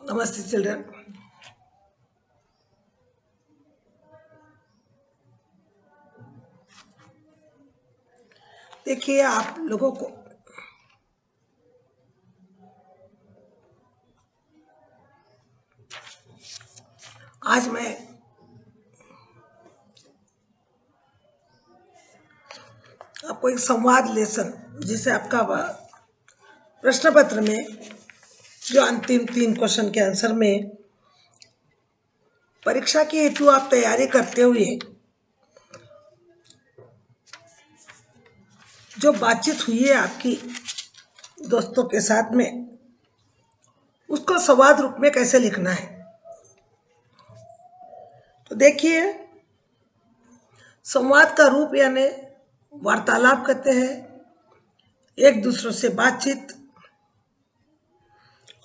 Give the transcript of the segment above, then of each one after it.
नमस्ते चिल्ड्रन। देखिए आप लोगों को आज मैं आपको एक संवाद लेसन जिसे आपका प्रश्न पत्र में जो अंतिम 3 क्वेश्चन के आंसर में परीक्षा के हेतु आप तैयारी करते हुए जो बातचीत हुई है आपकी दोस्तों के साथ में, उसको संवाद रूप में कैसे लिखना है। तो देखिए, संवाद का रूप यानी वार्तालाप कहते हैं, एक दूसरे से बातचीत,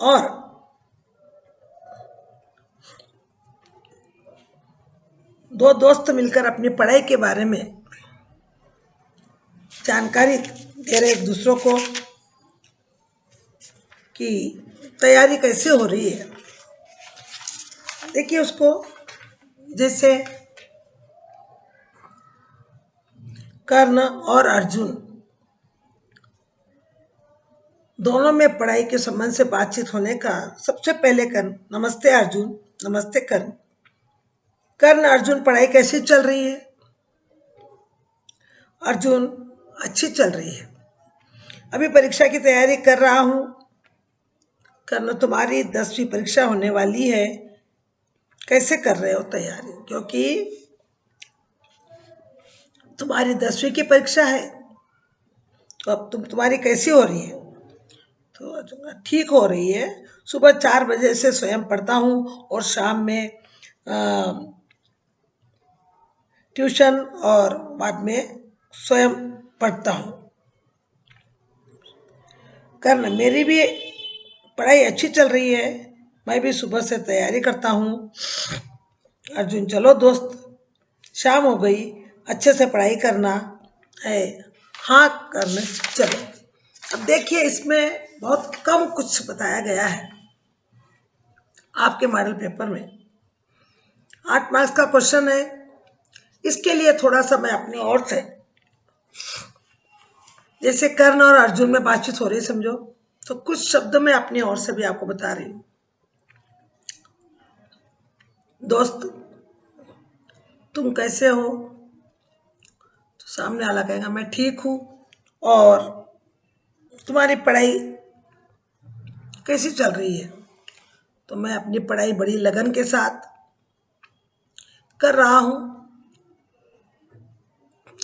और दो दोस्त मिलकर अपनी पढ़ाई के बारे में जानकारी दे रहे एक दूसरों को कि तैयारी कैसे हो रही है। देखिए उसको जैसे कर्ण और अर्जुन दोनों में पढ़ाई के संबंध से बातचीत होने का सबसे पहले कर्ण, नमस्ते अर्जुन, नमस्ते कर्ण। कर्ण अर्जुन पढ़ाई कैसी चल रही है? अर्जुन अच्छी चल रही है, अभी परीक्षा की तैयारी कर रहा हूं। कर्ण तुम्हारी 10वीं परीक्षा होने वाली है, कैसे कर रहे हो तैयारी? क्योंकि तुम्हारी 10वीं की परीक्षा है, तो अब तुम्हारी कैसी हो रही है? तो ठीक हो रही है। सुबह 4 बजे से स्वयं पढ़ता हूँ और शाम में ट्यूशन और बाद में स्वयं पढ़ता हूँ। करना मेरी भी पढ़ाई अच्छी चल रही है, मैं भी सुबह से तैयारी करता हूँ। अर्जुन चलो दोस्त, शाम हो गई, अच्छे से पढ़ाई करना है। हाँ करने चलो। अब देखिए इसमें बहुत कम कुछ बताया गया है आपके मॉडल पेपर में। 8 मार्क्स का क्वेश्चन है, इसके लिए थोड़ा सा मैं अपनी ओर से, जैसे कर्ण और अर्जुन में बातचीत हो रही समझो, तो कुछ शब्द मैं अपनी ओर से भी आपको बता रही हूँ। दोस्त तुम कैसे हो? तो सामने वाला कहेगा मैं ठीक हूँ। और तुम्हारी पढ़ाई कैसी चल रही है? तो मैं अपनी पढ़ाई बड़ी लगन के साथ कर रहा हूँ,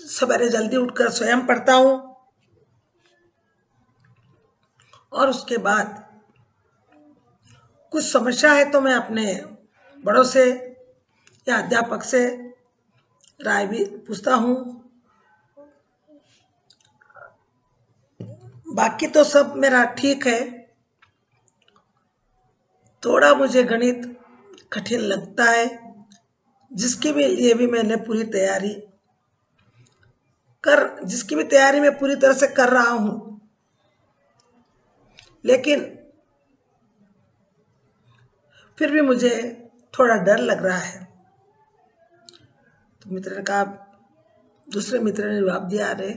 सवेरे जल्दी उठकर स्वयं पढ़ता हूँ, और उसके बाद कुछ समस्या है तो मैं अपने बड़ों से या अध्यापक से राय भी पूछता हूँ। बाकी तो सब मेरा ठीक है। थोड़ा मुझे गणित कठिन लगता है, जिसकी भी मैंने पूरी तैयारी जिसकी भी तैयारी मैं पूरी तरह से कर रहा हूँ, लेकिन फिर भी मुझे थोड़ा डर लग रहा है। तो मित्र ने कहा, दूसरे मित्र ने जवाब दिया, अरे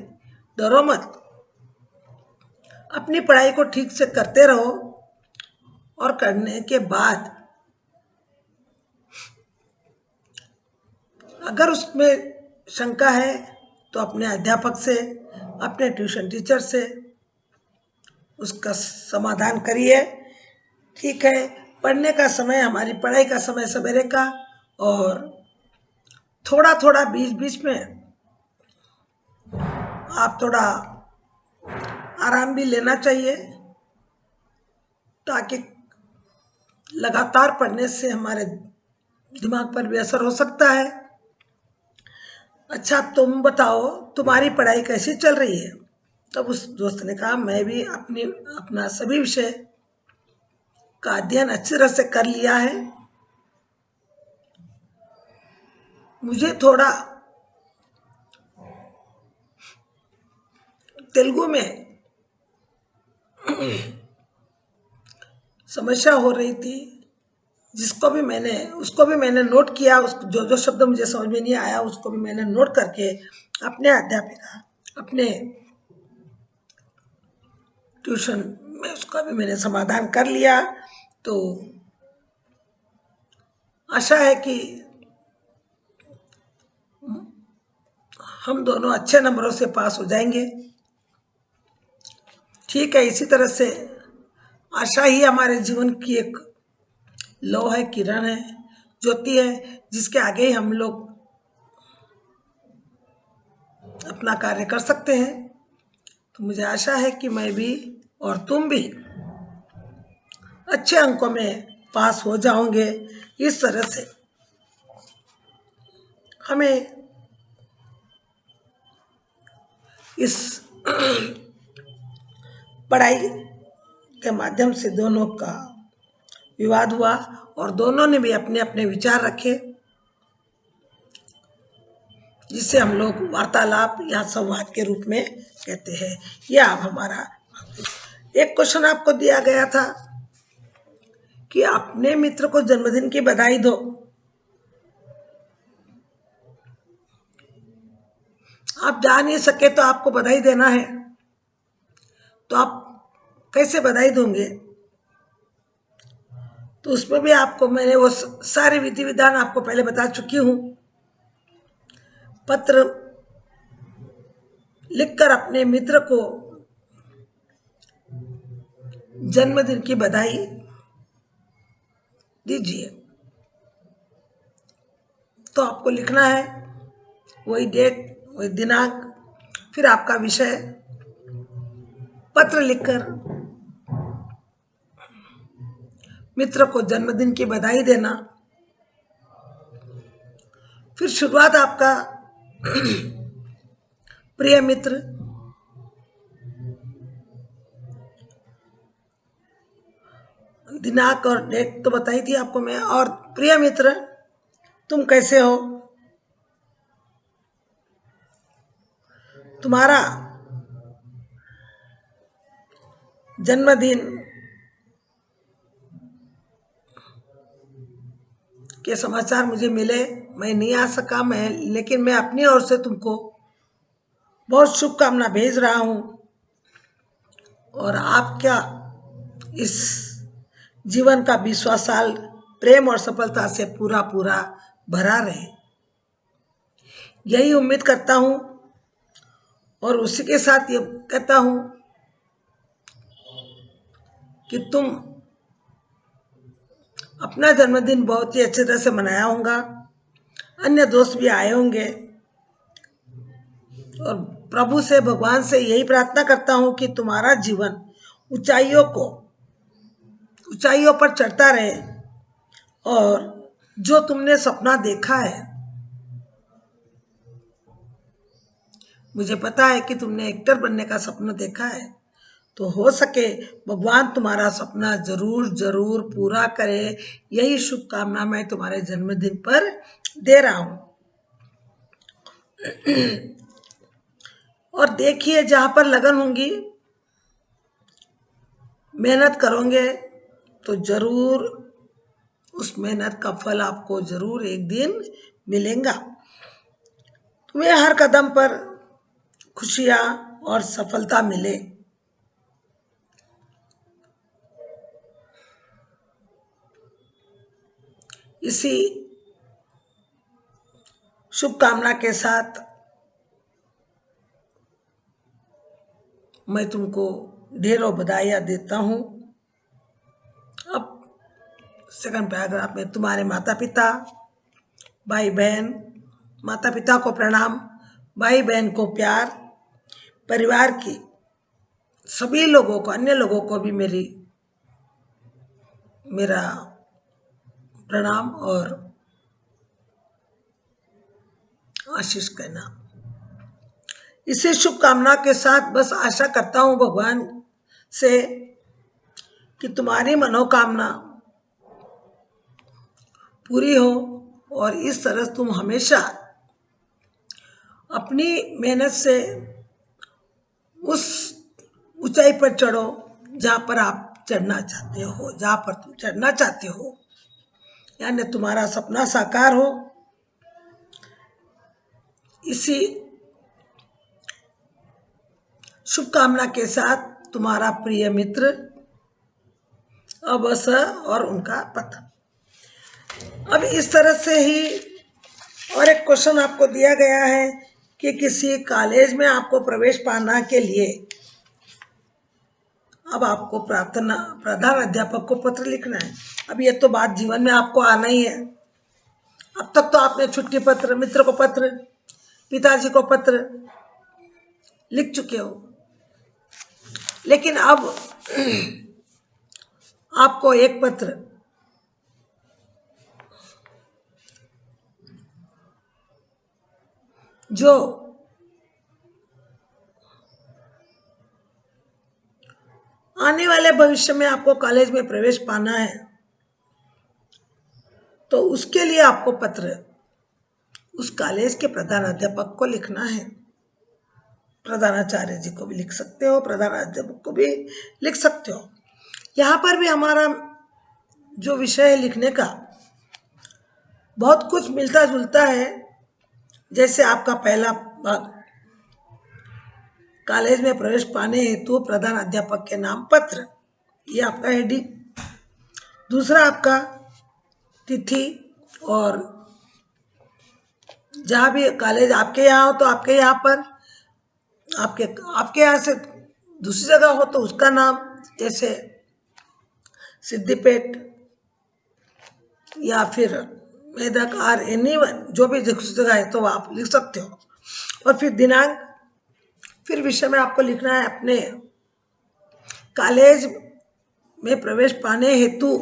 डरो मत, अपनी पढ़ाई को ठीक से करते रहो, और करने के बाद अगर उसमें शंका है तो अपने अध्यापक से, अपने ट्यूशन टीचर से उसका समाधान करिए। ठीक है, पढ़ने का समय हमारी पढ़ाई का समय सवेरे का, और थोड़ा थोड़ा बीच बीच में आप थोड़ा आराम भी लेना चाहिए, ताकि लगातार पढ़ने से हमारे दिमाग पर भी असर हो सकता है। अच्छा तुम बताओ तुम्हारी पढ़ाई कैसी चल रही है? तब उस दोस्त ने कहा, मैं भी अपना सभी विषय का अध्ययन अच्छी तरह से कर लिया है। मुझे थोड़ा तेलुगु में समस्या हो रही थी, उसको भी मैंने नोट किया। उस जो जो शब्द मुझे समझ में नहीं आया उसको भी मैंने नोट करके अपने अध्यापिका, अपने ट्यूशन में उसका भी मैंने समाधान कर लिया। तो आशा है कि हम दोनों अच्छे नंबरों से पास हो जाएंगे। ठीक है, इसी तरह से आशा ही हमारे जीवन की एक लौ है, किरण है, ज्योति है, जिसके आगे ही हम लोग अपना कार्य कर सकते हैं। तो मुझे आशा है कि मैं भी और तुम भी अच्छे अंकों में पास हो जाओगे। इस तरह से हमें इस पढ़ाई के माध्यम से दोनों का विवाद हुआ और दोनों ने भी अपने अपने विचार रखे, जिसे हम लोग वार्तालाप या संवाद के रूप में कहते हैं। यह अब हमारा एक क्वेश्चन आपको दिया गया था कि अपने मित्र को जन्मदिन की बधाई दो। आप जा नहीं सके तो आपको बधाई देना है, तो आप कैसे बधाई दोगे? तो उसमें भी आपको मैंने वो सारे विधि विधान आपको पहले बता चुकी हूं। पत्र लिखकर अपने मित्र को जन्मदिन की बधाई दीजिए। तो आपको लिखना है वही डेट, वही दिनांक, फिर आपका विषय, पत्र लिखकर मित्र को जन्मदिन की बधाई देना। फिर शुरुआत आपका प्रिय मित्र, दिनांक और डेट तो बताई थी आपको मैं, और प्रिय मित्र तुम कैसे हो, तुम्हारा जन्मदिन के समाचार मुझे मिले, मैं नहीं आ सका, लेकिन मैं अपनी ओर से तुमको बहुत शुभकामना भेज रहा हूं और आपका इस जीवन का 20वां साल प्रेम और सफलता से पूरा पूरा भरा रहे, यही उम्मीद करता हूं। और उसी के साथ ये कहता हूं कि तुम अपना जन्मदिन बहुत ही अच्छी तरह से मनाया होगा, अन्य दोस्त भी आए होंगे, और प्रभु से, भगवान से यही प्रार्थना करता हूं कि तुम्हारा जीवन ऊंचाइयों पर चढ़ता रहे, और जो तुमने सपना देखा है, मुझे पता है कि तुमने एक्टर बनने का सपना देखा है, तो हो सके भगवान तुम्हारा सपना जरूर जरूर पूरा करे। यही शुभकामना मैं तुम्हारे जन्मदिन पर दे रहा हूं। और देखिए, जहां पर लगन होगी, मेहनत करोगे तो जरूर उस मेहनत का फल आपको जरूर एक दिन मिलेगा। तुम्हें हर कदम पर खुशियां और सफलता मिले, इसी शुभकामना के साथ मैं तुमको ढेरों बधाइयां देता हूं। अब सेकंड पैराग्राफ में तुम्हारे माता पिता, भाई बहन, माता पिता को प्रणाम, भाई बहन को प्यार, परिवार की सभी लोगों को, अन्य लोगों को भी मेरा प्रणाम और आशीष कहना। इसी शुभकामना के साथ बस आशा करता हूं भगवान से कि तुम्हारी मनोकामना पूरी हो, और इस तरह तुम हमेशा अपनी मेहनत से उस ऊंचाई पर चढ़ो जहां पर आप चढ़ना चाहते हो, जहां पर तुम चढ़ना चाहते हो। यानी तुम्हारा सपना साकार हो, इसी शुभकामना के साथ तुम्हारा प्रिय मित्र अबस और उनका पत्र। अब इस तरह से ही और एक क्वेश्चन आपको दिया गया है कि किसी कॉलेज में आपको प्रवेश पाना के लिए अब आपको प्रधान अध्यापक को पत्र लिखना है। अब ये तो बात जीवन में आपको आना ही है। अब तक तो आपने छुट्टी पत्र, मित्र को पत्र, पिताजी को पत्र लिख चुके हो, लेकिन अब आपको एक पत्र जो आने वाले भविष्य में आपको कॉलेज में प्रवेश पाना है, तो उसके लिए आपको पत्र उस कॉलेज के प्रधान अध्यापक को लिखना है। प्रधानाचार्य जी को भी लिख सकते हो, प्रधान अध्यापक को भी लिख सकते हो। यहाँ पर भी हमारा जो विषय है लिखने का बहुत कुछ मिलता जुलता है। जैसे आपका पहला भाग कॉलेज में प्रवेश पाने हेतु प्रधान अध्यापक के नाम पत्र, ये आपका हेडिंग। दूसरा आपका तिथि, और जहाँ भी कॉलेज आपके यहाँ हो तो आपके यहाँ पर, आपके यहाँ से दूसरी जगह हो तो उसका नाम, जैसे सिद्धिपेट या फिर मेदक और एनी जो भी दूसरी जगह है तो आप लिख सकते हो। और फिर दिनांक, फिर विषय में आपको लिखना है अपने कॉलेज में प्रवेश पाने हेतु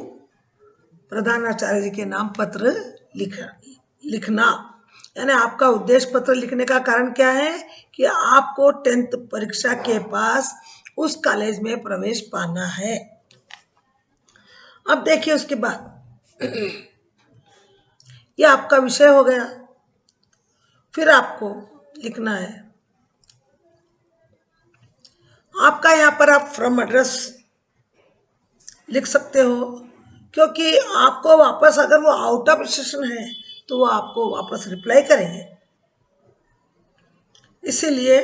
प्रधानाचार्य जी के नाम पत्र लिखना। यानी आपका उद्देश्य पत्र लिखने का कारण क्या है कि आपको 10th परीक्षा के पास उस कॉलेज में प्रवेश पाना है। अब देखिए उसके बाद ये आपका विषय हो गया। फिर आपको लिखना है आपका, यहाँ पर आप फ्रॉम एड्रेस लिख सकते हो, क्योंकि आपको वापस अगर वो आउट ऑफ स्टेशन है तो वो आपको वापस रिप्लाई करेंगे, इसीलिए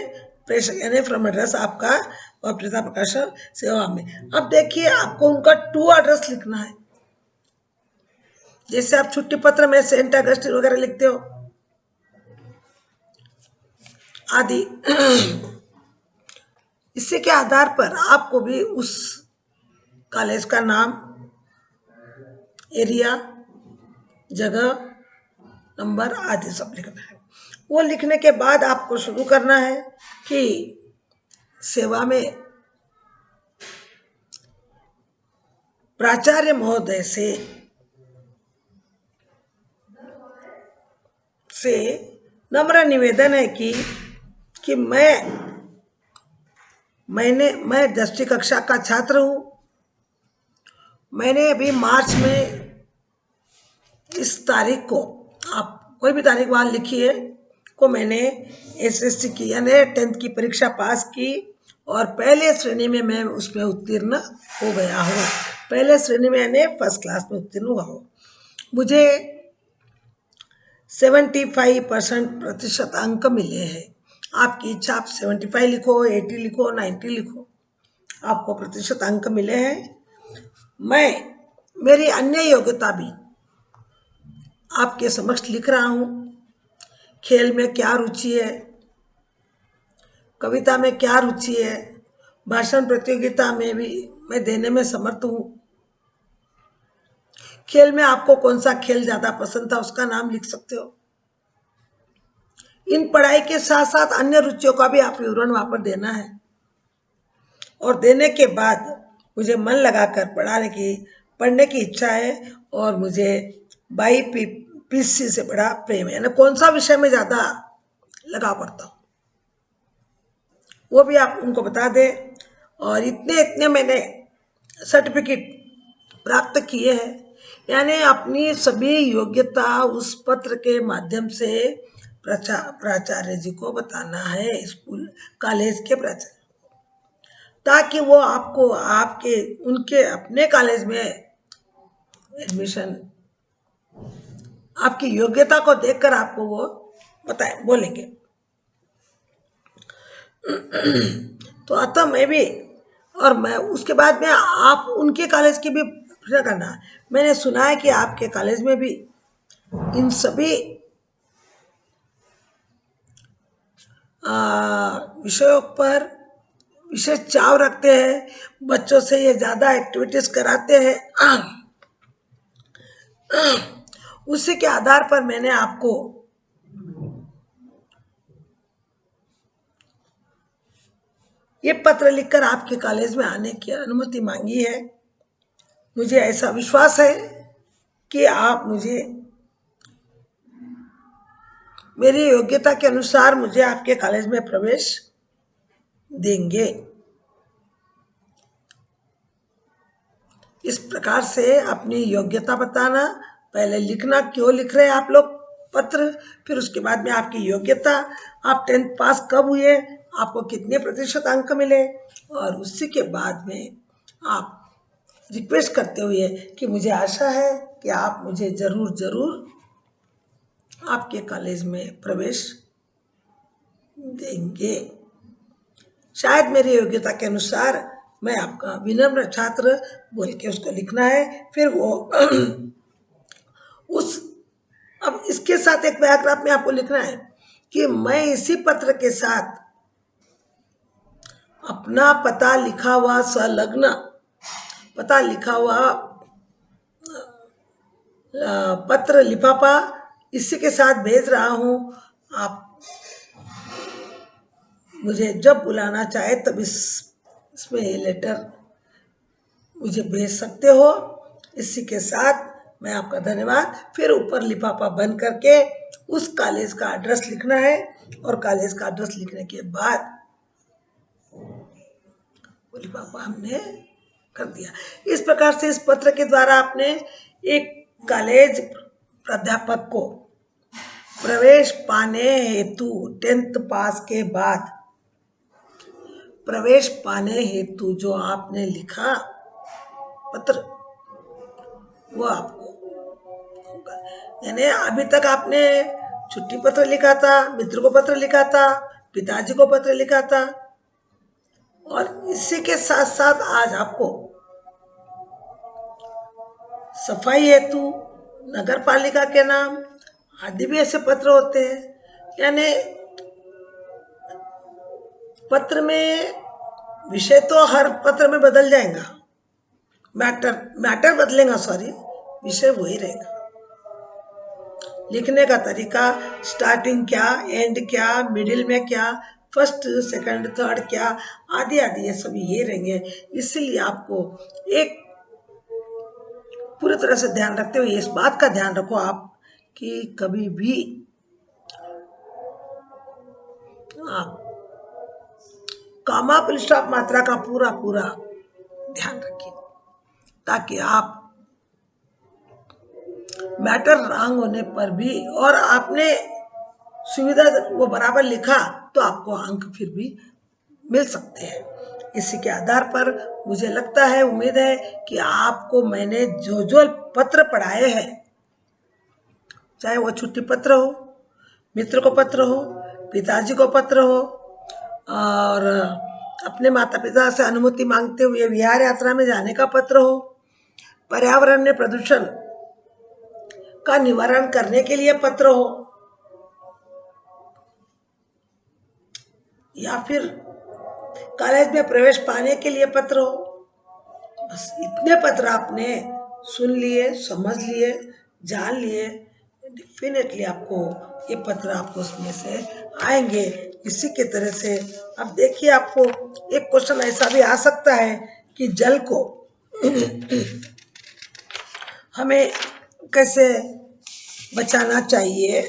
प्रेषक यानी फ्रॉम एड्रेस आपका और प्रेता प्रकाशन सेवा में। अब देखिए आपको उनका टू एड्रेस लिखना है। जैसे आप छुट्टी पत्र में सेंट अगस्टिन वगैरह लिखते हो आदि, इसी के आधार पर आपको भी उस कॉलेज का नाम, एरिया, जगह, नंबर आदि सब लिखना है। वो लिखने के बाद आपको शुरू करना है कि सेवा में प्राचार्य महोदय से नम्र निवेदन है कि मैं 10वीं कक्षा का छात्र हूँ। मैंने अभी मार्च में इस तारीख को, आप कोई भी तारीख वहाँ लिखिए, को मैंने एसएससी की यानी 10th की परीक्षा पास की और पहले श्रेणी में मैं उसमें उत्तीर्ण हो गया हूँ। पहले श्रेणी में यानी फर्स्ट क्लास में उत्तीर्ण हुआ हूँ। मुझे 75% अंक मिले हैं। आपकी इच्छा, आप 75 लिखो, 80 लिखो, 90 लिखो, आपको प्रतिशत अंक मिले हैं। मेरी अन्य योग्यता भी आपके समक्ष लिख रहा हूँ। खेल में क्या रुचि है, कविता में क्या रुचि है, भाषण प्रतियोगिता में भी मैं देने में समर्थ हूँ। खेल में आपको कौन सा खेल ज्यादा पसंद था उसका नाम लिख सकते हो। इन पढ़ाई के साथ साथ अन्य रुचियों का भी आप विवरण वहां पर देना है। और देने के बाद मुझे मन लगाकर पढ़ने की इच्छा है और मुझे BPC से बड़ा प्रेम है, यानी कौन सा विषय में ज्यादा लगाव पड़ता हो वो भी आप उनको बता दें। और इतने मैंने सर्टिफिकेट प्राप्त किए हैं, यानी अपनी सभी योग्यता उस पत्र के माध्यम से प्राचार्य जी को बताना है, स्कूल कॉलेज के प्राचार्य, ताकि वो आपको उनके अपने कॉलेज में एडमिशन आपकी योग्यता को देखकर आपको वो बताए बोलेंगे। तो अतः मैं भी, और मैं उसके बाद में आप उनके कॉलेज की भी प्रश्न करना। मैंने सुना है कि आपके कॉलेज में भी इन सभी विषयों पर विशेष चाव रखते हैं, बच्चों से ये ज़्यादा एक्टिविटीज कराते हैं। उसी के आधार पर मैंने आपको ये पत्र लिखकर आपके कॉलेज में आने की अनुमति मांगी है। मुझे ऐसा विश्वास है कि आप मुझे मेरी योग्यता के अनुसार मुझे आपके कॉलेज में प्रवेश देंगे। इस प्रकार से अपनी योग्यता बताना, पहले लिखना क्यों लिख रहे हैं आप लोग पत्र, फिर उसके बाद में आपकी योग्यता, आप 10th पास कब हुए, आपको कितने प्रतिशत अंक मिले, और उसी के बाद में आप रिक्वेस्ट करते हुए कि मुझे आशा है कि आप मुझे जरूर जरूर आपके कॉलेज में प्रवेश देंगे। शायद मेरी योग्यता के अनुसार मैं आपका विनम्र छात्र बोल के उसको लिखना है। फिर वो उस अब इसके साथ एक पैराग्राफ में आपको लिखना है कि मैं इसी पत्र के साथ अपना पता लिखा हुआ संलग्न पता लिखा हुआ पत्र लिफाफा इसी के साथ भेज रहा हूँ। आप मुझे जब बुलाना चाहे तब इसमें ये लेटर मुझे भेज सकते हो। इसी के साथ मैं आपका धन्यवाद। फिर ऊपर लिफाफा बंद करके उस कॉलेज का एड्रेस लिखना है, और कॉलेज का एड्रेस लिखने के बाद वो लिफाफा हमने कर दिया। इस प्रकार से इस पत्र के द्वारा आपने एक कॉलेज प्राध्यापक को प्रवेश पाने हेतु 10th पास के बाद प्रवेश पाने हेतु जो आपने लिखा पत्र वो आपको होगा। यानी अभी तक आपने छुट्टी पत्र लिखा था, मित्र को पत्र लिखा था, पिताजी को पत्र लिखा था, और इसी के साथ साथ आज आपको सफाई हेतु नगर पालिका के नाम आदि भी ऐसे पत्र होते हैं। यानी पत्र में विषय तो हर पत्र में बदल जाएगा, मैटर बदलेगा, सॉरी, विषय वही रहेगा। लिखने का तरीका, स्टार्टिंग क्या, एंड क्या, मिडिल में क्या, फर्स्ट सेकंड थर्ड क्या, आदि आदि ये सभी ये रहेंगे। इसलिए आपको एक पूरी तरह से ध्यान रखते हुए इस बात का ध्यान रखो आप कि कभी भी आप कामा पुल स्टॉप मात्रा का पूरा पूरा ध्यान रखिए, ताकि आप मैटर रॉन्ग होने पर भी, और आपने सुविधा वो बराबर लिखा तो आपको अंक फिर भी मिल सकते हैं। इसी के आधार पर मुझे लगता है, उम्मीद है कि आपको मैंने जो जो पत्र पढ़ाए हैं, चाहे वो छुट्टी पत्र हो, मित्र को पत्र हो, पिताजी को पत्र हो, और अपने माता पिता से अनुमति मांगते हुए विहार यात्रा में जाने का पत्र हो, पर्यावरण में प्रदूषण का निवारण करने के लिए पत्र हो, या फिर कॉलेज में प्रवेश पाने के लिए पत्र हो, बस इतने पत्र आपने सुन लिए, समझ लिए, जान लिए, डेफिनेटली आपको ये पत्र आपको उसमें से आएंगे। इसी के तरह से अब देखिए, आपको एक क्वेश्चन ऐसा भी आ सकता है कि जल को हमें कैसे बचाना चाहिए।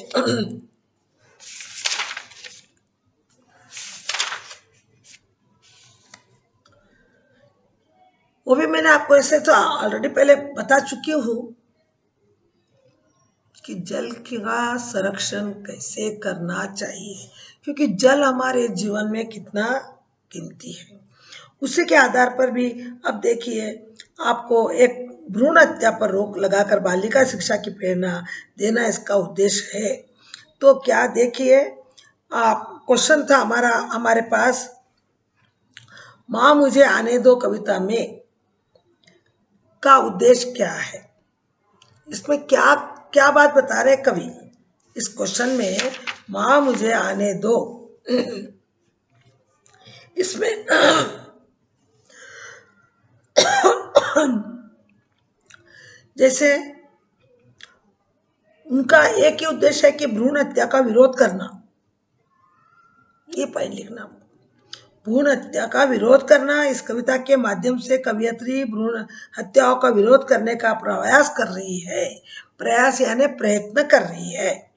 वो भी मैंने आपको ऐसे तो ऑलरेडी पहले बता चुकी हूँ कि जल का संरक्षण कैसे करना चाहिए, क्योंकि जल हमारे जीवन में कितना कीमती है, उसी के आधार पर भी अब देखिए, आपको एक भ्रूण हत्या पर रोक लगाकर बालिका शिक्षा की प्रेरणा देना इसका उद्देश्य है। तो क्या देखिए, आप क्वेश्चन था हमारा हमारे पास, माँ मुझे आने दो कविता में का उद्देश्य क्या है। इसमें क्या क्या बात बता रहे कवि इस क्वेश्चन में, माँ मुझे आने दो। इसमें जैसे उनका एक ही उद्देश्य है कि भ्रूण हत्या का विरोध करना, ये पॉइंट लिखना। भ्रूण हत्या का विरोध करना, इस कविता के माध्यम से कवियत्री भ्रूण हत्याओं का विरोध करने का प्रयास कर रही है। प्रयास यानी प्रयत्न कर रही है।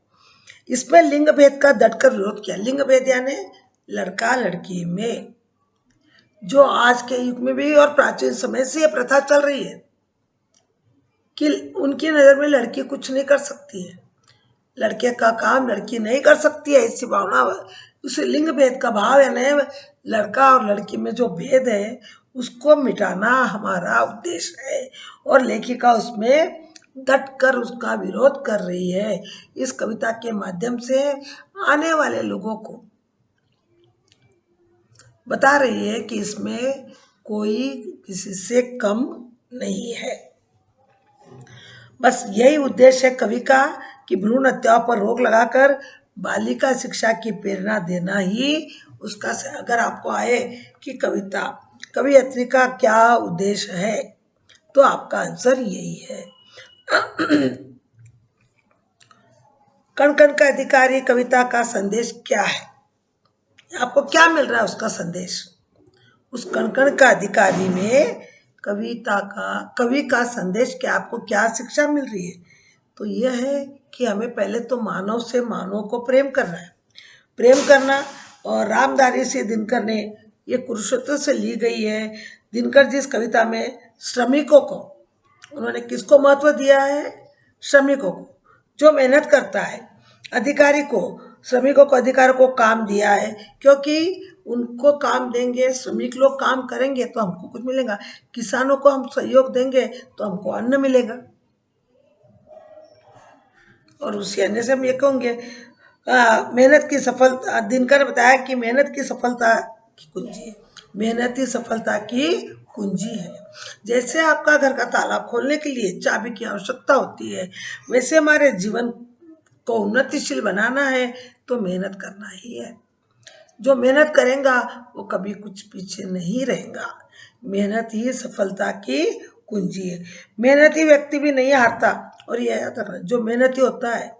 इसमें लिंग भेद का डटकर विरोध किया। लिंग भेद यानी लड़का लड़की में, जो आज के युग में भी और प्राचीन समय से ये प्रथा चल रही है कि उनकी नजर में लड़की कुछ नहीं कर सकती है, लड़के का काम लड़की नहीं कर सकती है, ऐसी भावना। उस लिंग भेद का भाव यानी लड़का और लड़की में जो भेद है उसको मिटाना हमारा उद्देश्य है, और लेखिका उसमें डट कर उसका विरोध कर रही है। इस कविता के माध्यम से आने वाले लोगों को बता रही है कि इसमें कोई किसी से कम नहीं है। बस यही उद्देश्य है कवि का कि भ्रूण हत्याओं पर रोक लगाकर बालिका शिक्षा की प्रेरणा देना ही उसका। अगर आपको आए कि कविता कवियत्री का क्या उद्देश्य है, तो आपका आंसर यही है। कण कण का अधिकारी कविता का संदेश क्या है, आपको क्या मिल रहा है उसका संदेश। उस कण कण का अधिकारी में कवि का संदेश क्या, आपको क्या शिक्षा मिल रही है। तो यह है कि हमें पहले तो मानव से मानव को प्रेम करना है, प्रेम करना। और रामधारी से दिनकर ने ये कुरुक्षेत्र से ली गई है। दिनकर जी इस कविता में श्रमिकों को, उन्होंने किसको महत्व दिया है, श्रमिकों को, जो मेहनत करता है। अधिकारी को, श्रमिकों को, अधिकारी को काम दिया है, क्योंकि उनको काम देंगे, श्रमिक लोग काम करेंगे तो हमको कुछ मिलेगा। किसानों को हम सहयोग देंगे तो हमको अन्न मिलेगा। और उसी अन्य से हम ये कहेंगे, मेहनत की सफलता, दिनकर ने बताया कि मेहनत की सफलता की कुंजी है, मेहनत ही सफलता की कुंजी है। जैसे आपका घर का ताला खोलने के लिए चाबी की आवश्यकता होती है, वैसे हमारे जीवन को उन्नतिशील बनाना है तो मेहनत करना ही है। जो मेहनत करेगा वो कभी कुछ पीछे नहीं रहेगा। मेहनत ही सफलता की कुंजी है। मेहनती व्यक्ति भी नहीं हारता, और ये याद रखना, जो मेहनती होता है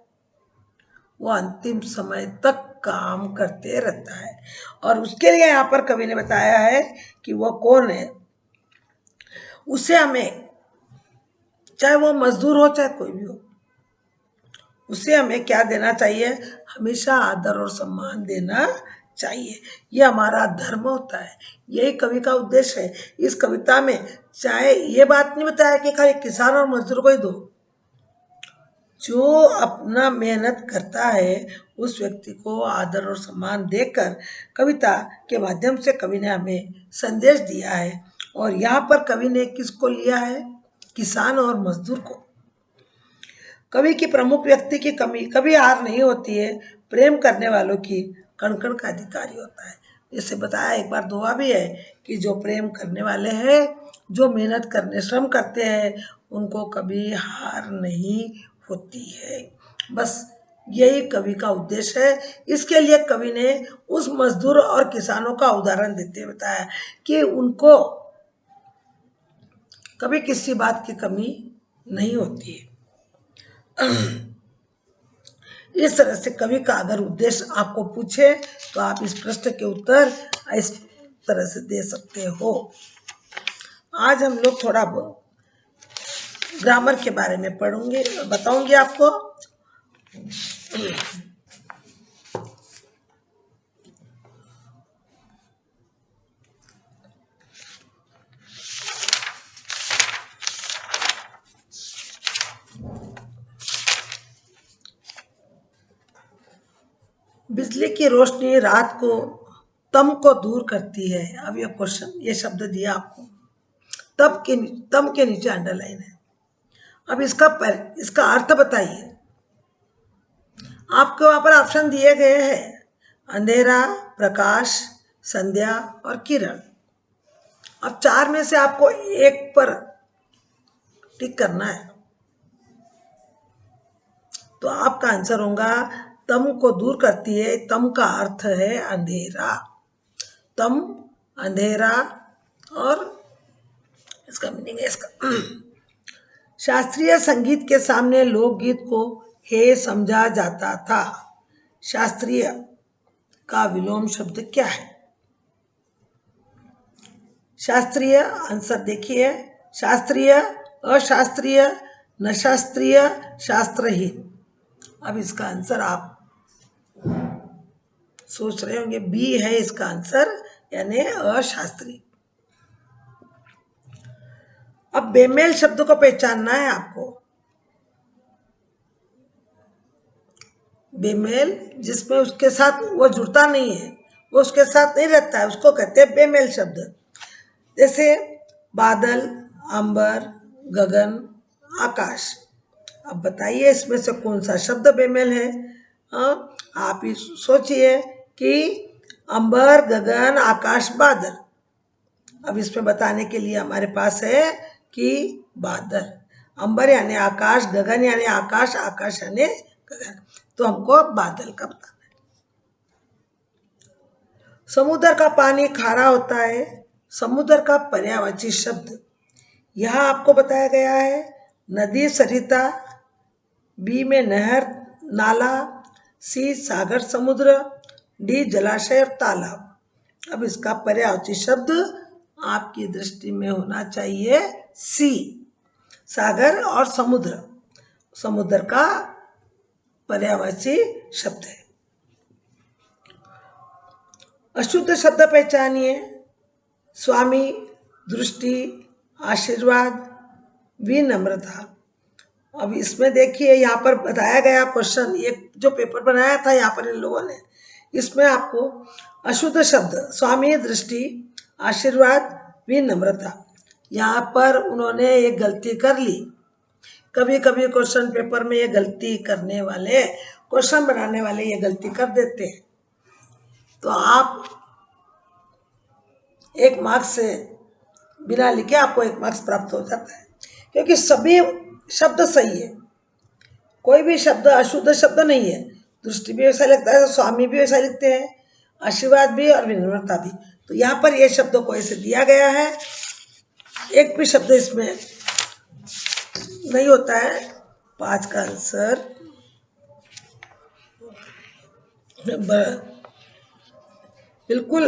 वो अंतिम समय तक काम करते रहता है। और उसके लिए यहाँ पर कवि ने बताया है कि वो कौन है। उसे हमें, चाहे वो मजदूर हो चाहे कोई भी हो, उसे हमें क्या देना चाहिए, हमेशा आदर और सम्मान देना चाहिए। ये हमारा धर्म होता है, यही कवि का उद्देश्य है। इस कविता में चाहे ये बात नहीं बताया कि खाली किसान और मजदूर को ही दो, जो अपना मेहनत करता है उस व्यक्ति को आदर और सम्मान देकर कविता के माध्यम से कवि ने हमें संदेश दिया है। और यहाँ पर कवि ने किसको लिया है, किसान और मजदूर को। कवि की प्रमुख व्यक्ति की कमी कभी हार नहीं होती है, प्रेम करने वालों की कण कण का अधिकारी होता है। जैसे बताया एक बार दुआ भी है कि जो प्रेम करने वाले हैं, जो मेहनत करने श्रम करते हैं, उनको कभी हार नहीं होती है। बस यही कवि का उद्देश्य है। इसके लिए कवि ने उस मजदूर और किसानों का उदाहरण देते बताया कि उनको कभी किसी बात की कमी नहीं होती है। इस तरह से कवि का अगर उद्देश्य आपको पूछे तो आप इस प्रश्न के उत्तर इस तरह से दे सकते हो। आज हम लोग थोड़ा ग्रामर के बारे में पढ़ूंगे, बताऊंगी आपको। बिजली की रोशनी रात को तम को दूर करती है। अब ये क्वेश्चन, ये शब्द दिया आपको, तम के नीचे अंडरलाइन है। अब इसका अर्थ बताइए। आपको वहां पर ऑप्शन दिए गए हैं, अंधेरा, प्रकाश, संध्या और किरण। अब चार में से आपको एक पर टिक करना है। तो आपका आंसर होगा तम को दूर करती है। तम का अर्थ है अंधेरा। तम, अंधेरा, और इसका मीनिंग है इसका शास्त्रीय संगीत के सामने लोकगीत को हे समझा जाता था। शास्त्रीय का विलोम शब्द क्या है? शास्त्रीय, आंसर देखिए, शास्त्रीय, अशास्त्रीय, न शास्त्रीय, शास्त्रहीन। अब इसका आंसर आप सोच रहे होंगे, बी है इसका आंसर, यानी अशास्त्रीय। अब बेमेल शब्द को पहचानना है आपको। बेमेल, जिसमें उसके साथ वो जुड़ता नहीं है, वो उसके साथ नहीं रहता है, उसको कहते हैं बेमेल शब्द। जैसे बादल, अंबर, गगन, आकाश। अब बताइए इसमें से कौन सा शब्द बेमेल है? आप ही सोचिए कि अंबर, गगन, आकाश, बादल। अब इसमें बताने के लिए हमारे पास है कि बादल, अंबर यानी आकाश, गगन यानी आकाश, आकाश यानी गगन। तो हमको बादल का बताना है। समुद्र का पानी खारा होता है। समुद्र का पर्यायवाची शब्द यह आपको बताया गया है। नदी, सरिता, बी में नहर, नाला, सी सागर, समुद्र, डी जलाशय और तालाब। अब इसका पर्यायवाची शब्द आपकी दृष्टि में होना चाहिए सी, सागर और समुद्र। समुद्र का पर्यायवाची शब्द है। अशुद्ध शब्द पहचानिए। स्वामी, दृष्टि, आशीर्वाद, विनम्रता। अब इसमें देखिए, यहाँ पर बताया गया क्वेश्चन, ये जो पेपर बनाया था यहाँ पर इन लोगों ने, इसमें आपको अशुद्ध शब्द स्वामी, दृष्टि, आशीर्वाद, विनम्रता, यहाँ पर उन्होंने एक गलती कर ली। कभी कभी क्वेश्चन पेपर में ये गलती करने वाले, क्वेश्चन बनाने वाले ये गलती कर देते हैं। तो आप एक मार्क्स से बिना लिखे आपको एक मार्क्स प्राप्त हो जाता है, क्योंकि सभी शब्द सही है, कोई भी शब्द अशुद्ध शब्द नहीं है। दृष्टि भी वैसा लगता है, स्वामी भी वैसा लिखते हैं, आशीर्वाद भी और विनम्रता भी। तो यहाँ पर ये शब्दों को ऐसे दिया गया है, एक भी शब्द इसमें नहीं होता है। 5 का आंसर बिल्कुल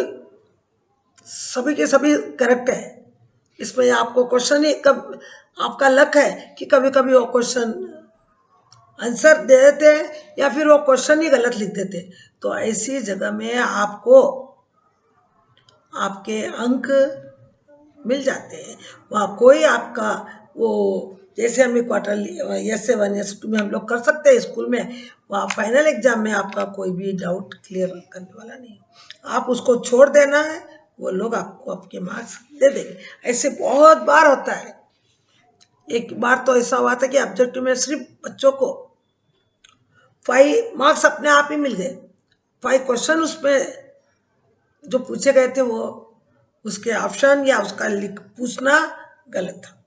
सभी के सभी करेक्ट है। इसमें आपको क्वेश्चन ही कब आपका लक है कि कभी कभी वो क्वेश्चन आंसर दे देते हैं या फिर वो क्वेश्चन ही गलत लिख देते। तो ऐसी जगह में आपको आपके अंक मिल जाते हैं। वहाँ कोई आपका वो, जैसे हमें क्वार्टरली S1 S2 में हम लोग कर सकते हैं स्कूल में, वहाँ फाइनल एग्जाम में आपका कोई भी डाउट क्लियर करने वाला नहीं। आप उसको छोड़ देना है, वो लोग आपको आपके मार्क्स दे देंगे। ऐसे बहुत बार होता है। एक बार तो ऐसा हुआ था कि ऑब्जेक्टिव में सिर्फ बच्चों को 5 मार्क्स अपने आप ही मिल गए। 5 क्वेश्चन उसमें जो पूछे गए थे वो उसके ऑप्शन या उसका पूछना गलत था।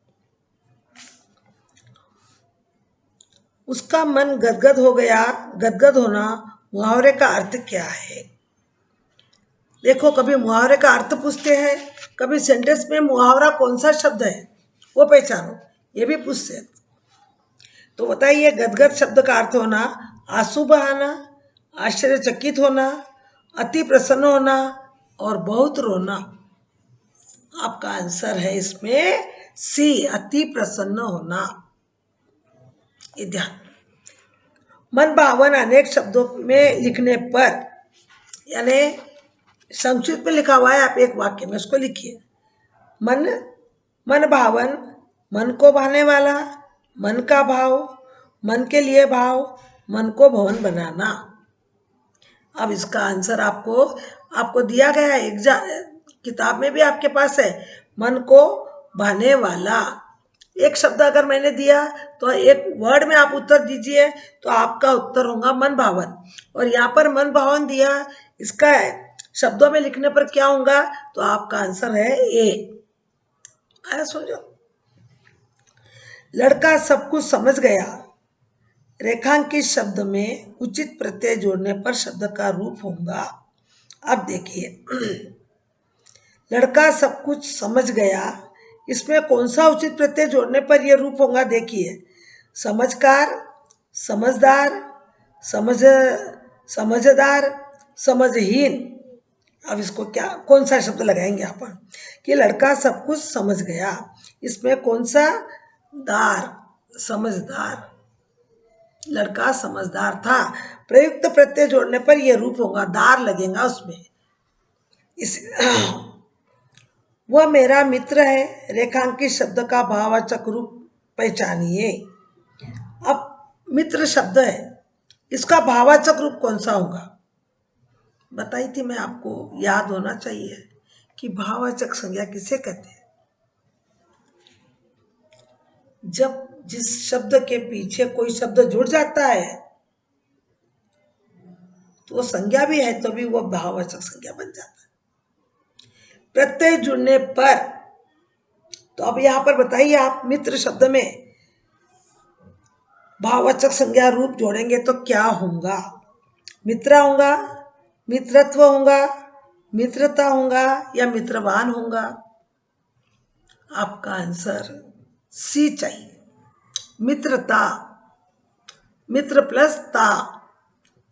उसका मन गदगद हो गया। गदगद होना मुहावरे का अर्थ क्या है? देखो, कभी मुहावरे का अर्थ पूछते हैं, कभी सेंटेंस में मुहावरा कौन सा शब्द है वो पहचानो, ये भी पूछते हैं। तो बताइए, गदगद शब्द का अर्थ होना आंसू बहाना, आश्चर्यचकित होना, अति प्रसन्न होना और बहुत रोना। आपका आंसर है इसमें सी, अति प्रसन्न होना। ये ध्यान। मन भावन अनेक शब्दों में लिखने पर, यानी संस्कृत में लिखा हुआ है, आप एक वाक्य में उसको लिखिए। मन भावन, मन को भाने वाला, मन का भाव, मन के लिए भाव, मन को भवन बनाना। अब इसका आंसर आपको आपको दिया गया है, किताब में भी आपके पास है, मन को भाने वाला। एक शब्द अगर मैंने दिया तो एक वर्ड में आप उत्तर दीजिए, तो आपका उत्तर होगा मन भावन। और यहाँ पर मन भावन दिया, इसका शब्दों में लिखने पर क्या होगा, तो आपका आंसर है ए। आया समझो। लड़का सब कुछ समझ गया, रेखांकित शब्द में उचित प्रत्यय जोड़ने पर शब्द का रूप होगा। अब देखिए, लड़का सब कुछ समझ गया, इसमें कौन सा उचित प्रत्यय जोड़ने पर यह रूप होगा। देखिए, समझकार, समझदार, समझ, समझदार, समझहीन। अब इसको क्या, कौन सा शब्द लगाएंगे अपन कि लड़का सब कुछ समझ गया, इसमें कौन सा, दार, समझदार। लड़का समझदार था, प्रयुक्त प्रत्यय जोड़ने पर यह रूप होगा, दार लगेगा उसमें। इस वह मेरा मित्र है, रेखांकित शब्द का भाववाचक रूप पहचानिए। अब मित्र शब्द है, इसका भाववाचक रूप कौन सा होगा, बताई थी मैं आपको, याद होना चाहिए कि भाववाचक संज्ञा किसे कहते हैं। जब जिस शब्द के पीछे कोई शब्द जुड़ जाता है तो वो संज्ञा भी है, तो भी वो भाववाचक संज्ञा बन जाता है प्रत्यय जुड़ने पर। तो अब यहां पर बताइए, आप मित्र शब्द में भाववाचक संज्ञा रूप जोड़ेंगे तो क्या होगा, मित्र होगा, मित्रत्व होगा, मित्रता होगा, या मित्रवान होगा। आपका आंसर सी चाहिए, मित्रता। मित्र प्लस ता,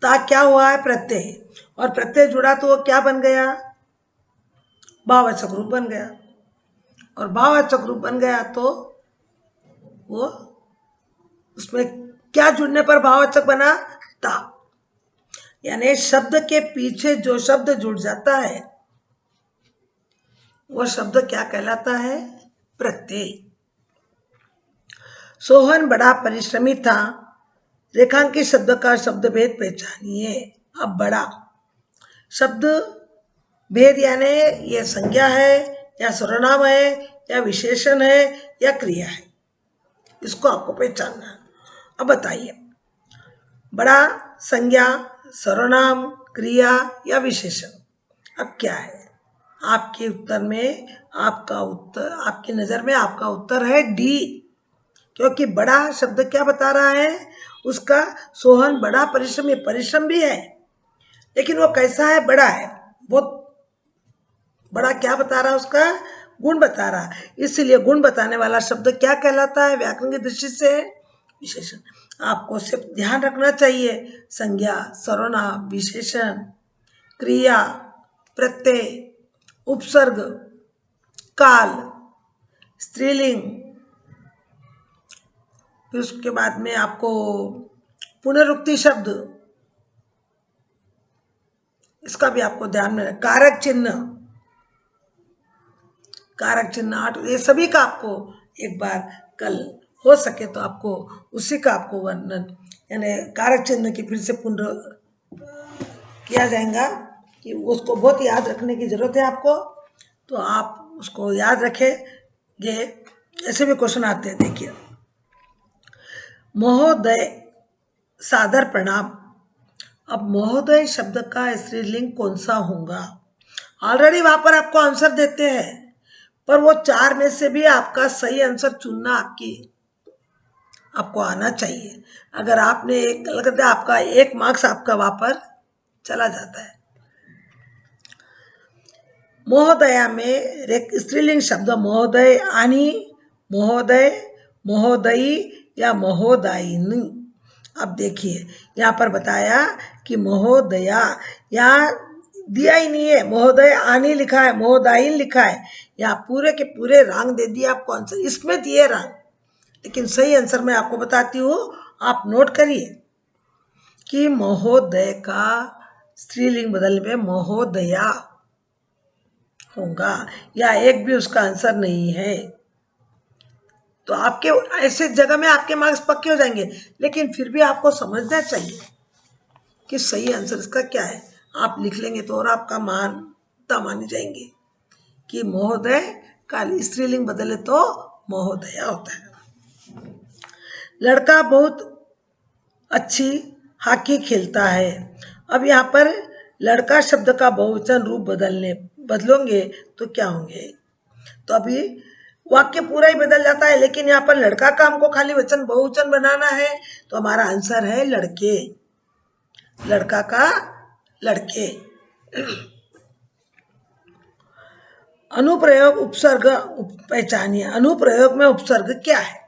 ता क्या हुआ है, प्रत्यय, और प्रत्यय जुड़ा तो वो क्या बन गया, भाववाचक रूप बन गया। और भाववाचक रूप बन गया तो वो उसमें क्या जुड़ने पर भाववाचक बना, ता। यानी शब्द के पीछे जो शब्द जुड़ जाता है वो शब्द क्या कहलाता है, प्रत्यय। सोहन बड़ा परिश्रमी था, रेखांकित शब्द का शब्द भेद पहचानिए। अब बड़ा शब्द भेद यानी यह संज्ञा है, या सर्वनाम है, या विशेषण है, या क्रिया है, इसको आपको पहचानना है। अब बताइए, बड़ा संज्ञा, सर्वनाम, क्रिया या विशेषण। अब क्या है आपके उत्तर में, आपका उत्तर, आपकी नजर में आपका उत्तर है डी। क्योंकि बड़ा शब्द क्या बता रहा है, उसका सोहन बड़ा परिश्रमी, परिश्रम भी है, लेकिन वो कैसा है, बड़ा है, बहुत बड़ा। क्या बता रहा है, उसका गुण बता रहा है, इसलिए गुण बताने वाला शब्द क्या कहलाता है व्याकरण की दृष्टि से, विशेषण। आपको सिर्फ ध्यान रखना चाहिए, संज्ञा, सर्वनाम, विशेषण, क्रिया, प्रत्यय, उपसर्ग, काल, स्त्रीलिंग, फिर उसके बाद में आपको पुनरुक्ति शब्द, इसका भी आपको ध्यान में, कारक चिन्ह, कारक चिन्ह 8, ये सभी का आपको एक बार कल हो सके तो आपको उसी का आपको वर्णन, यानी कारक चिन्ह की फिर से किया जाएगा, कि उसको बहुत याद रखने की जरूरत है आपको, तो आप उसको याद रखेंगे। ऐसे भी क्वेश्चन आते हैं, देखिए, महोदय, सादर प्रणाम। अब महोदय शब्द का स्त्रीलिंग कौन सा होगा, ऑलरेडी वहां पर आपको आंसर देते हैं, पर वो 4 में से भी आपका सही आंसर चुनना आपको आना चाहिए। अगर आपने एक गलत करते, आपका 1 मार्क्स आपका वहां पर चला जाता है। महोदया में स्त्रीलिंग शब्द महोदय, आनी, महोदय, महोदयी या महोदयिनी। अब देखिए, यहाँ पर बताया कि महोदया, यहाँ दिया ही नहीं है, महोदय आनी लिखा है, महोदयिन लिखा है, यहाँ पूरे के पूरे रंग दे दिए आपको आंसर, इसमें दिए रंग, लेकिन सही आंसर मैं आपको बताती हूँ, आप नोट करिए कि महोदय का स्त्रीलिंग बदलने में महोदया होगा, या एक भी उसका आंसर नहीं है। तो आपके ऐसे जगह में आपके मार्क्स पक्के हो जाएंगे, लेकिन फिर भी आपको समझना चाहिए कि सही आंसर इसका क्या है। आप लिख लेंगे तो और आपका मानता मानी जाएंगे कि महोदय का स्त्रीलिंग बदले तो महोदया होता है। लड़का बहुत अच्छी हॉकी खेलता है। अब यहाँ पर लड़का शब्द का बहुवचन रूप बदलोगे तो क्या होंगे? तो अभी वाक्य पूरा ही बदल जाता है, लेकिन यहाँ पर लड़का का हमको खाली वचन बहुवचन बनाना है, तो हमारा आंसर है लड़के। लड़का का लड़के। अनुप्रयोग उपसर्ग पहचानिए। अनुप्रयोग में उपसर्ग क्या है?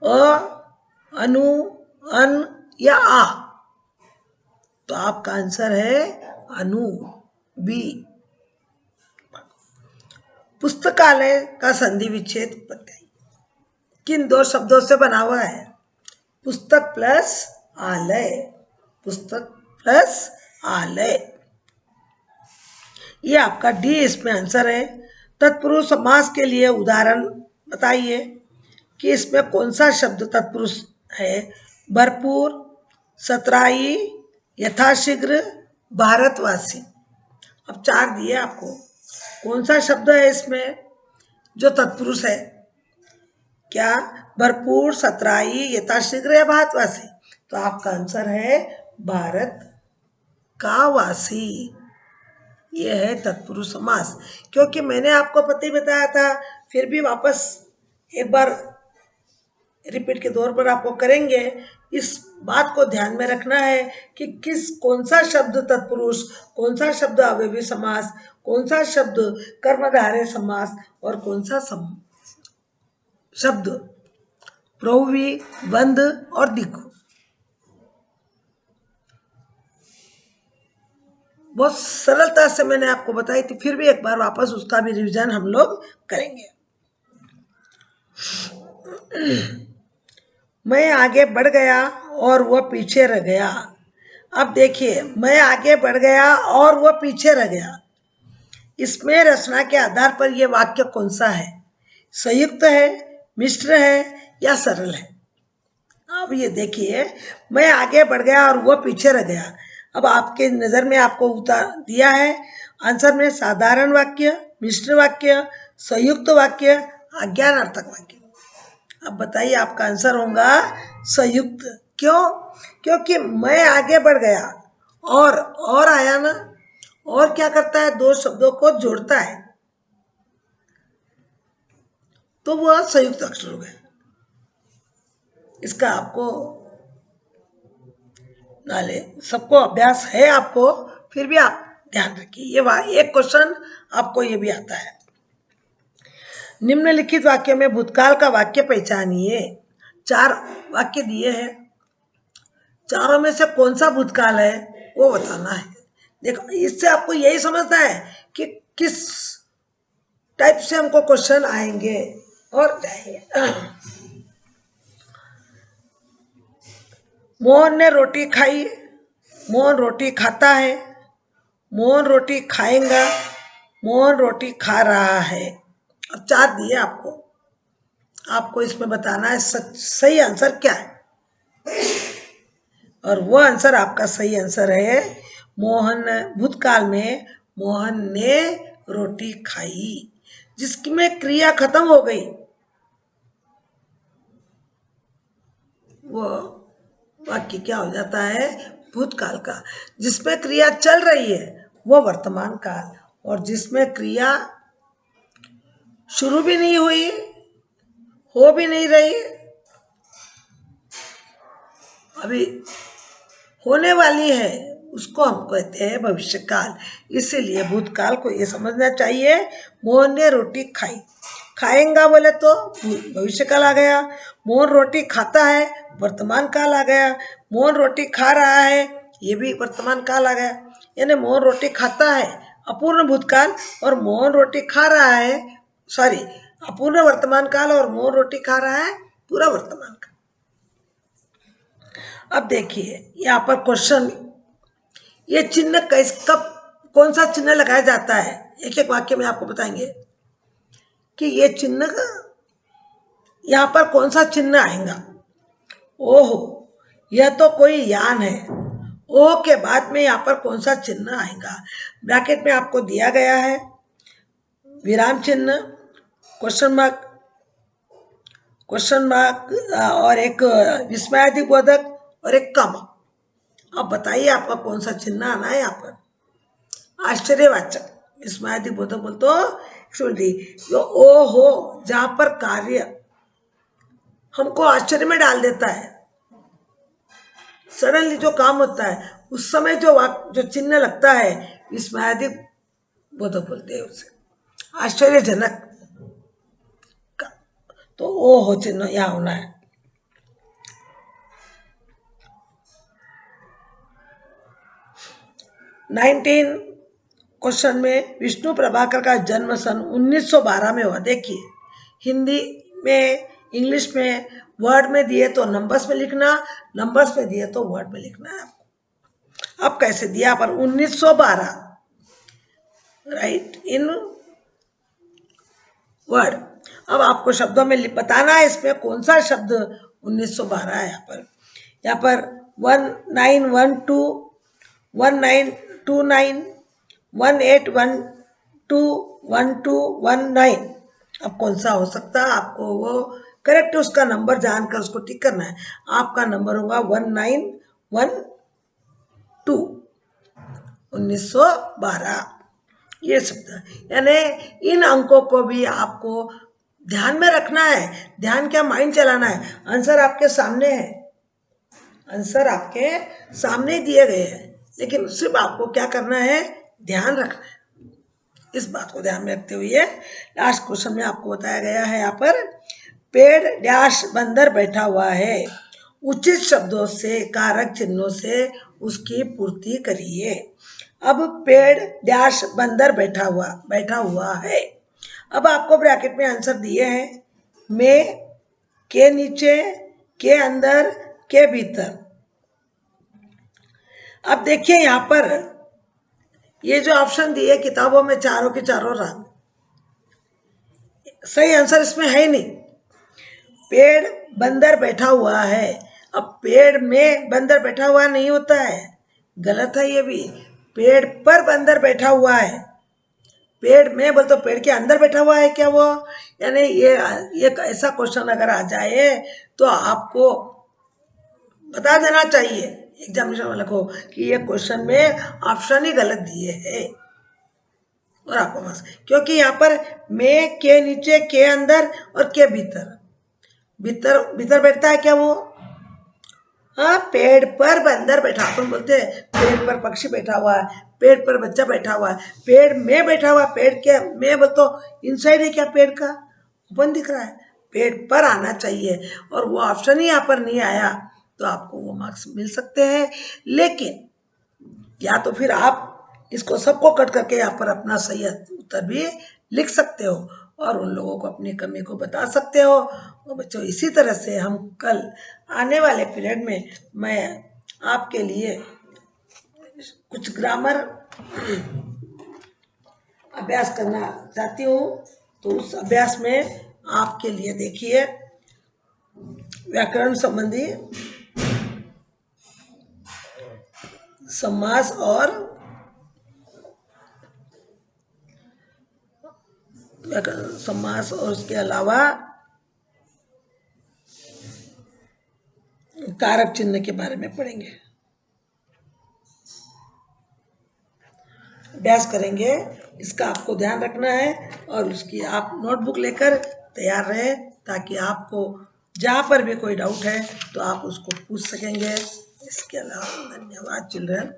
अ, अनु, अन या आ? तो आपका आंसर है अनु, बी। पुस्तकालय का संधि विच्छेद बताइए। किन दो शब्दों से बना हुआ है? पुस्तक प्लस आलय। पुस्तक प्लस आलय, ये आपका डी इसमें आंसर है। तत्पुरुष समास के लिए उदाहरण बताइए कि इसमें कौन सा शब्द तत्पुरुष है? भरपूर, सतराई, यथाशीघ्र, भारतवासी। अब 4 दिए आपको, कौन सा शब्द है इसमें जो तत्पुरुष है? क्या भरपूर, सतराई, यथाशीघ्र या भारतवासी? तो आपका आंसर है भारत का वासी। ये है तत्पुरुष समास। क्योंकि मैंने आपको पति बताया था, फिर भी वापस एक बार रिपीट के तौर पर आपको करेंगे। इस बात को ध्यान में रखना है कि कौन सा शब्द तत्पुरुष, कौन सा शब्द अव्ययी समास, कौन सा शब्द कर्मधारय समास और कौन सा शब्द प्रहुवी, बंध और दिक्। बहुत सरलता से मैंने आपको बताई थी, फिर भी एक बार वापस उसका भी रिवीजन हम लोग करेंगे। मैं आगे बढ़ गया और वह पीछे रह गया। अब देखिए, मैं आगे बढ़ गया और वह पीछे रह गया, इसमें रचना के आधार पर यह वाक्य कौन सा है? संयुक्त है, मिश्र है या सरल है? अब ये देखिए, मैं आगे बढ़ गया और वह पीछे रह गया। अब आपके नज़र में आपको उतार दिया है आंसर में साधारण वाक्य, मिश्र वाक्य, संयुक्त वाक्य, आज्ञानार्थक वाक्य। अब बताइए, आपका आंसर होगा संयुक्त। क्यों? क्योंकि मैं आगे बढ़ गया और आया ना, और क्या करता है? 2 शब्दों को जोड़ता है, तो वह संयुक्त अक्षर हो गया। इसका आपको नाले सबको अभ्यास है आपको, फिर भी आप ध्यान रखिए। ये एक क्वेश्चन आपको ये भी आता है। निम्नलिखित वाक्य में भूतकाल का वाक्य पहचानिए। 4 वाक्य दिए हैं, चारों में से कौन सा भूतकाल है वो बताना है। देखो, इससे आपको यही समझना है कि किस टाइप से हमको क्वेश्चन आएंगे और जाएंगे। मोहन ने रोटी खाई, मोहन रोटी खाता है, मोहन रोटी खाएगा, मोहन रोटी खा रहा है। अब 4 दिए आपको इसमें बताना है सही आंसर क्या है, और वो आंसर आपका सही आंसर है मोहन। भूतकाल में मोहन ने रोटी खाई, जिसमें क्रिया खत्म हो गई वो वाक्य क्या हो जाता है? भूतकाल का। जिसमें क्रिया चल रही है वो वर्तमान काल, और जिसमें क्रिया शुरू भी नहीं हुई, हो भी नहीं रही, अभी होने वाली है, उसको हम कहते हैं भविष्य काल। इसीलिए भूतकाल को ये समझना चाहिए। मोहन ने रोटी खाई, खाएंगा बोले तो भविष्य काल आ गया। मोहन रोटी खाता है, वर्तमान काल आ गया। मोहन रोटी खा रहा है, ये भी वर्तमान काल आ गया। यानी मोहन रोटी खाता है अपूर्ण भूतकाल, और मोहन रोटी खा रहा है, सॉरी, अपूर्ण वर्तमान काल, और मोहन रोटी खा रहा है पूरा वर्तमान काल। अब देखिए यहाँ पर क्वेश्चन, ये चिन्ह कब कौन सा चिन्ह लगाया जाता है? एक एक वाक्य में आपको बताएंगे कि ये चिन्ह यहाँ पर कौन सा चिन्ह आएगा। ओहो, यह तो कोई यान है। ओ के बाद में यहाँ पर कौन सा चिन्ह आएगा। ब्रैकेट में आपको दिया गया है विराम चिन्ह, क्वेश्चन मार्क और एक विस्मयादिक बोधक और एक कमा। अब बताइए आपका कौन सा चिन्ह आना है यहाँ पर। आश्चर्यवाचक विस्मयादिक बोधक बोल तो जो ओ हो जहां पर कार्य हमको आश्चर्य में डाल देता है, सडनली जो काम होता है उस समय जो चिन्ह लगता है विस्मयादिक बोधक बोलते हैं उसे, आश्चर्यजनक का। तो ओ हो चिन्ह यहाँ होना है। नाइनटीन क्वेश्चन में विष्णु प्रभाकर का जन्म सन 1912 में हुआ। देखिए हिंदी में, इंग्लिश में वर्ड में दिए तो नंबर्स में लिखना, नंबर्स में दिए तो वर्ड में लिखना है आपको। अब कैसे दिया पर 1912, राइट इन वर्ड। अब आपको शब्दों में बताना है इसमें कौन सा शब्द 1912 है। यहाँ पर 1912, 1929, 1812, 1219। अब कौन सा हो सकता है, आपको वो करेक्ट उसका नंबर जानकर उसको टिक करना है। आपका नंबर होगा 1912, 1912 ये शब्द। यानी इन अंकों को भी आपको ध्यान में रखना है। ध्यान क्या, माइंड चलाना है। आंसर आपके सामने है, आंसर आपके सामने दिए गए हैं, लेकिन सिर्फ आपको क्या करना है, ध्यान रखना है। इस बात को ध्यान में रखते हुए लास्ट क्वेश्चन में आपको बताया गया है यहाँ पर पेड़ डैश बंदर बैठा हुआ है, उचित शब्दों से कारक चिन्हों से उसकी पूर्ति करिए। अब पेड़ डैश बंदर बैठा हुआ है। अब आपको ब्रैकेट में आंसर दिए हैं, में, के नीचे, के अंदर, के भीतर। अब देखिए यहाँ पर ये जो ऑप्शन दिए किताबों में चारों के चारों रंग, सही आंसर इसमें है ही नहीं। पेड़ बंदर बैठा हुआ है, अब पेड़ में बंदर बैठा हुआ नहीं होता है, गलत है ये भी। पेड़ पर बंदर बैठा हुआ है, पेड़ में बोल तो पेड़ के अंदर बैठा हुआ है क्या वो। यानी ये ऐसा क्वेश्चन अगर आ जाए तो आपको बता देना चाहिए एग्जामिनेशन वाले को कि ये क्वेश्चन में ऑप्शन ही गलत दिए है। और आपको बस क्योंकि यहाँ पर में, के नीचे, के अंदर और के भीतर, भीतर बैठता है क्या वो। हाँ, पेड़ पर बंदर बैठा, अपन बोलते हैं पेड़ पर पक्षी बैठा हुआ है, पेड़ पर बच्चा बैठा हुआ है, पेड़ में बैठा हुआ है। पेड़ के में बोल तो इनसाइड है क्या, पेड़ का ओपन दिख रहा है, पेड़ पर आना चाहिए और वो ऑप्शन ही यहाँ पर नहीं आया तो आपको वो मार्क्स मिल सकते हैं। लेकिन या तो फिर आप इसको सबको कट करके यहाँ पर अपना सही उत्तर भी लिख सकते हो और उन लोगों को अपनी कमी को बता सकते हो। और बच्चों इसी तरह से हम कल आने वाले पीरियड में मैं आपके लिए कुछ ग्रामर अभ्यास करना चाहती हूँ। तो उस अभ्यास में आपके लिए देखिए व्याकरण संबंधी समास और उसके अलावा कारक चिन्ह के बारे में पढ़ेंगे, अभ्यास करेंगे। इसका आपको ध्यान रखना है और उसकी आप नोटबुक लेकर तैयार रहे ताकि आपको जहाँ पर भी कोई डाउट है तो आप उसको पूछ सकेंगे। इसके अलावा धन्यवाद चिल्ड्रन।